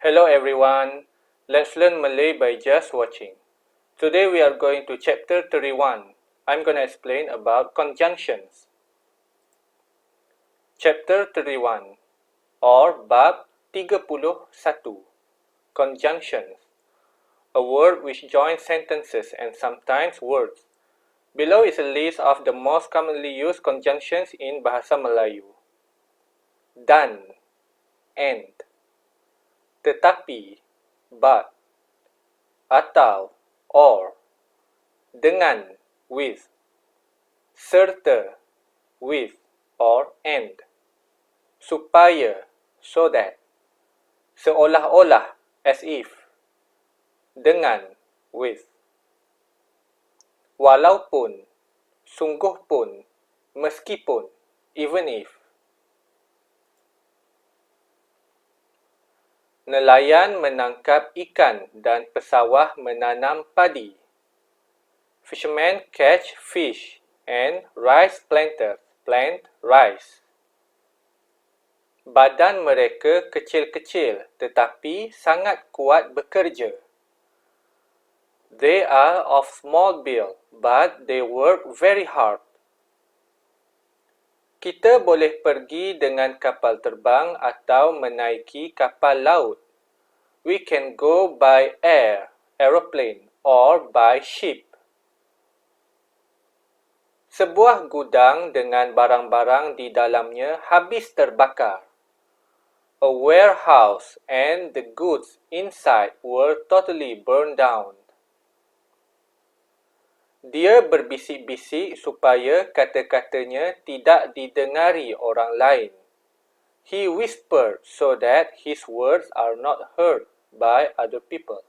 Hello everyone, let's learn Malay by just watching. Today we are going to chapter 31. I'm going to explain about conjunctions. Chapter 31 or Bab 31. Conjunctions. A word which joins sentences and sometimes words. Below is a list of the most commonly used conjunctions in Bahasa Melayu. Dan, and. Tetapi, but. Atau, or. Dengan, with. Serta, with, or and. Supaya, so that. Seolah-olah, as if. Dengan, with. Walaupun, sungguh pun, meskipun, even if. Nelayan menangkap ikan dan pesawah menanam padi. Fishermen catch fish and rice planters plant rice. Badan mereka kecil-kecil tetapi sangat kuat bekerja. They are of small build, but they work very hard. Kita boleh pergi dengan kapal terbang atau menaiki kapal laut. We can go by air, aeroplane, or by ship. Sebuah gudang dengan barang-barang di dalamnya habis terbakar. A warehouse and the goods inside were totally burned down. Dia berbisik-bisik supaya kata-katanya tidak didengari orang lain. He whispered so that his words are not heard by other people.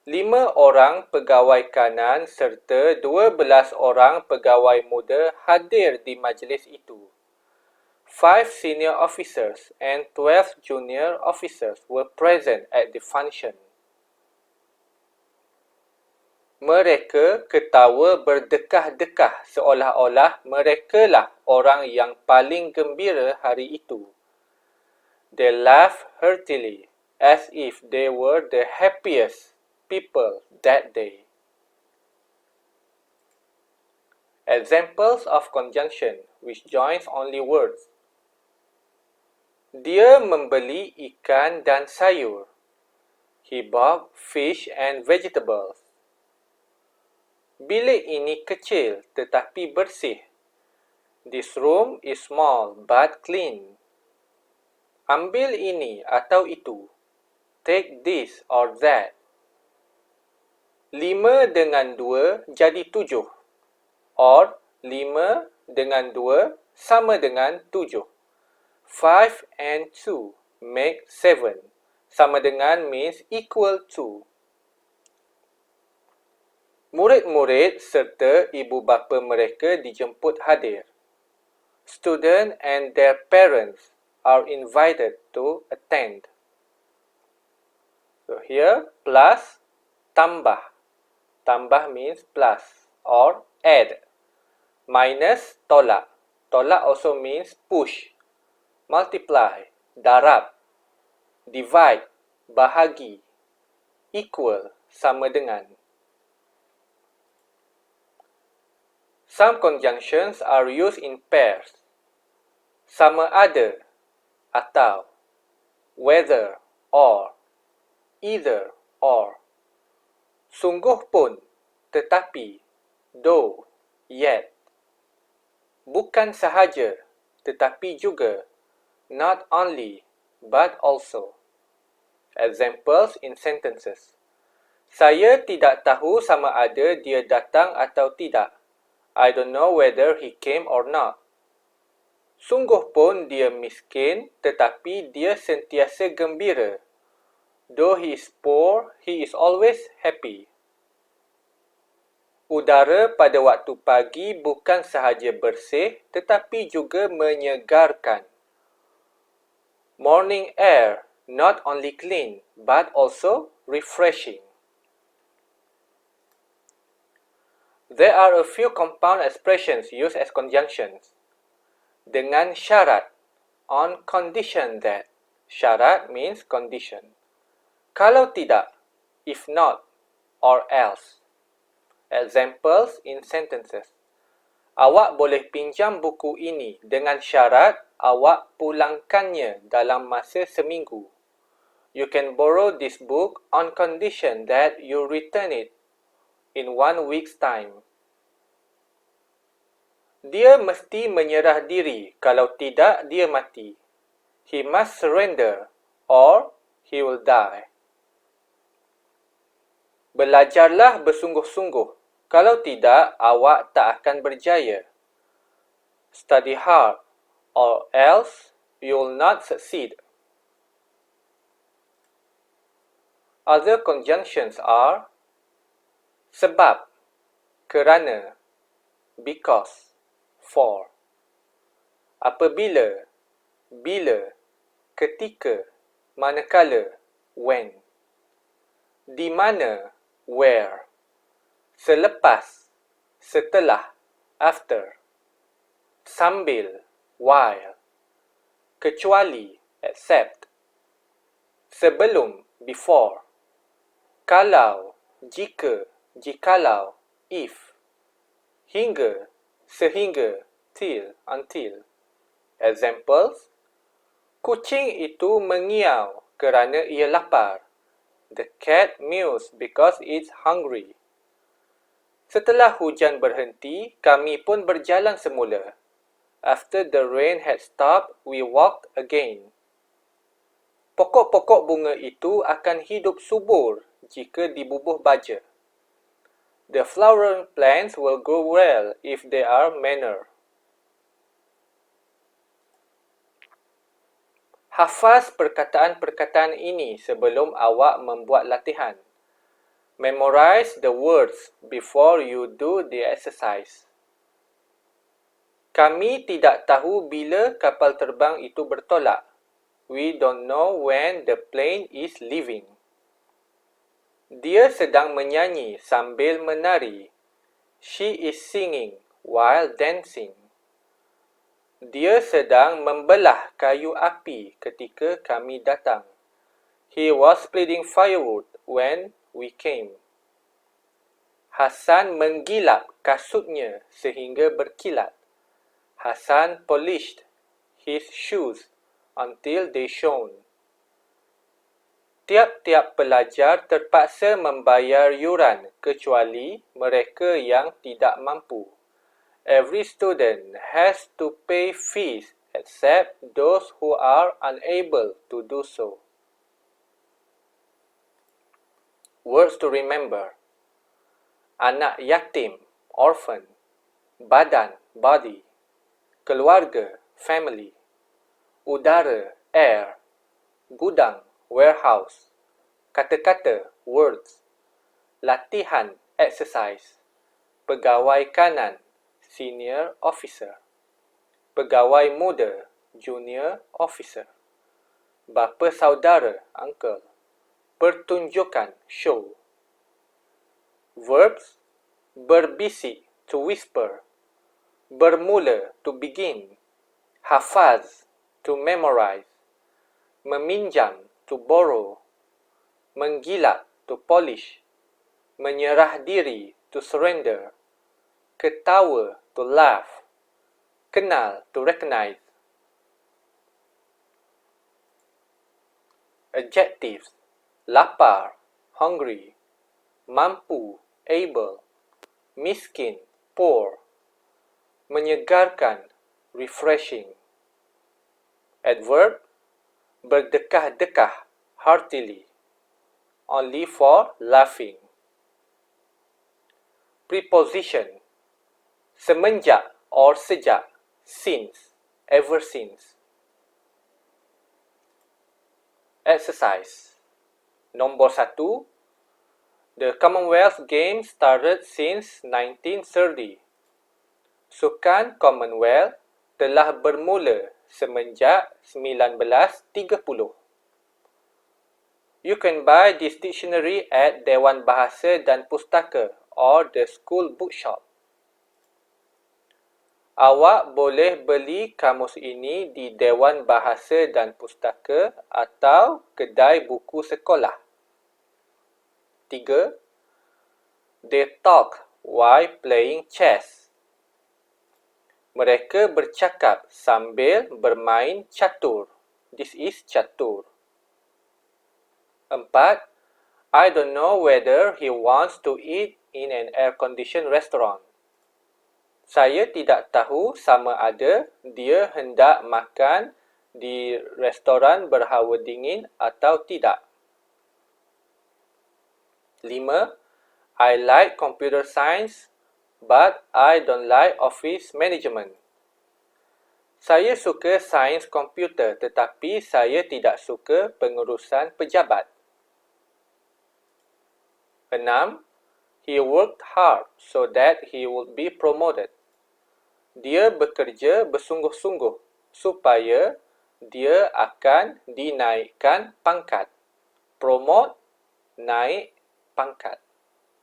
5 orang pegawai kanan serta 12 orang pegawai muda hadir di majlis itu. 5 senior officers and 12 junior officers were present at the function. Mereka ketawa berdekah-dekah seolah-olah merekalah orang yang paling gembira hari itu. They laughed heartily as if they were the happiest people that day. Examples of conjunction which joins only words. Dia membeli ikan dan sayur. He bought fish and vegetables. Bilik ini kecil tetapi bersih. This room is small but clean. Ambil ini atau itu. Take this or that. 5 dengan 2 jadi 7. Or 5 dengan 2 sama dengan 7. 5 and 2 make 7. Sama dengan means equal to. Murid-murid serta ibu bapa mereka dijemput hadir. Students and their parents are invited to attend. So here, plus, tambah. Tambah means plus or add. Minus, tolak. Tolak also means push. Multiply, darab. Divide, bahagi. Equal, sama dengan. Some conjunctions are used in pairs. Sama ada, atau. Whether, or. Either, or. Sungguh pun, tetapi. Though, yet. Bukan sahaja, tetapi juga. Not only, but also. Examples in sentences. Saya tidak tahu sama ada dia datang atau tidak. I don't know whether he came or not. Sungguh pun dia miskin, tetapi dia sentiasa gembira. Though he is poor, he is always happy. Udara pada waktu pagi bukan sahaja bersih, tetapi juga menyegarkan. Morning air, not only clean, but also refreshing. There are a few compound expressions used as conjunctions. Dengan syarat, on condition that. Syarat means condition. Kalau tidak, if not, or else. Examples in sentences. Awak boleh pinjam buku ini dengan syarat awak pulangkannya dalam masa seminggu. You can borrow this book on condition that you return it in 1 week's time. Dia mesti menyerah diri, kalau tidak dia mati. He must surrender or he will die. Belajarlah bersungguh-sungguh, kalau tidak awak tak akan berjaya. Study hard or else you will not succeed. Other conjunctions are sebab, kerana, because, for. Apabila, bila, ketika, manakala, when. Di mana, where. Selepas, setelah, after. Sambil, while. Kecuali, except. Sebelum, before. Kalau, jika, jikalau, if. Hingga, sehingga, till, until. Examples. Kucing itu mengiau kerana ia lapar. The cat mews because it's hungry. Setelah hujan berhenti, kami pun berjalan semula. After the rain had stopped, we walked again. Pokok-pokok bunga itu akan hidup subur jika dibubuh baja. The flowering plants will grow well if they are manured. Hafaz perkataan-perkataan ini sebelum awak membuat latihan. Memorize the words before you do the exercise. Kami tidak tahu bila kapal terbang itu bertolak. We don't know when the plane is leaving. Dia sedang menyanyi sambil menari. She is singing while dancing. Dia sedang membelah kayu api ketika kami datang. He was splitting firewood when we came. Hasan menggilap kasutnya sehingga berkilat. Hasan polished his shoes until they shone. Tiap-tiap pelajar terpaksa membayar yuran kecuali mereka yang tidak mampu. Every student has to pay fees except those who are unable to do so. Words to remember. Anak yatim, orphan. Badan, body. Keluarga, family. Udara, air. Gudang, warehouse. Kata-kata, words. Latihan, exercise. Pegawai kanan, senior officer. Pegawai muda, junior officer. Bapa saudara, uncle. Pertunjukan, show. Verbs. Berbisik, to whisper. Bermula, to begin. Hafaz, to memorize. Meminjam, to borrow. Menggilap, to polish. Menyerah diri, to surrender. Ketawa, to laugh. Kenal, to recognize. Adjectives. Lapar, hungry. Mampu, able. Miskin, poor. Menyegarkan, refreshing. Adverb. Berdekah-dekah, heartily. Only for laughing. Preposition. Semenjak or sejak, since, ever since. Exercise. Nombor 1. The Commonwealth Games started since 1930. Sukan Commonwealth telah bermula semenjak 1930. You can buy this dictionary at Dewan Bahasa dan Pustaka or the school bookshop. Awak boleh beli kamus ini di Dewan Bahasa dan Pustaka atau kedai buku sekolah. 3. They talk while playing chess. Mereka bercakap sambil bermain catur. This is catur. 4. I don't know whether he wants to eat in an air-conditioned restaurant. Saya tidak tahu sama ada dia hendak makan di restoran berhawa dingin atau tidak. 5. I like computer science, but I don't like office management. Saya suka sains komputer tetapi saya tidak suka pengurusan pejabat. 6. He worked hard so that he would be promoted. Dia bekerja bersungguh-sungguh supaya dia akan dinaikkan pangkat. Promote, naik pangkat.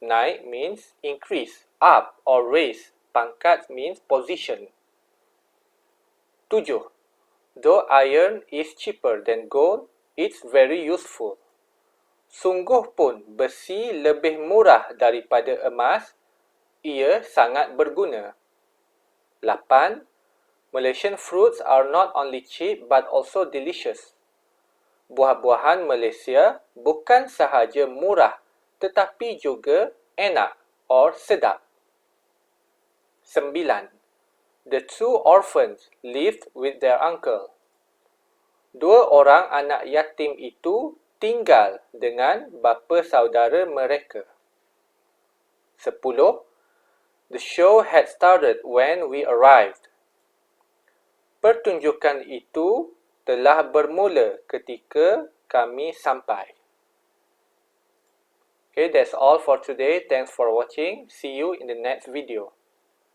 Naik means increase, up or raise. Pangkat means position. 7. Though iron is cheaper than gold, it's very useful. Sungguh pun besi lebih murah daripada emas, ia sangat berguna. 8. Malaysian fruits are not only cheap but also delicious. Buah-buahan Malaysia bukan sahaja murah tetapi juga enak or sedap. 9. The two orphans lived with their uncle. Dua orang anak yatim itu tinggal dengan bapa saudara mereka. 10. The show had started when we arrived. Pertunjukan itu telah bermula ketika kami sampai. Okay, that's all for today. Thanks for watching. See you in the next video.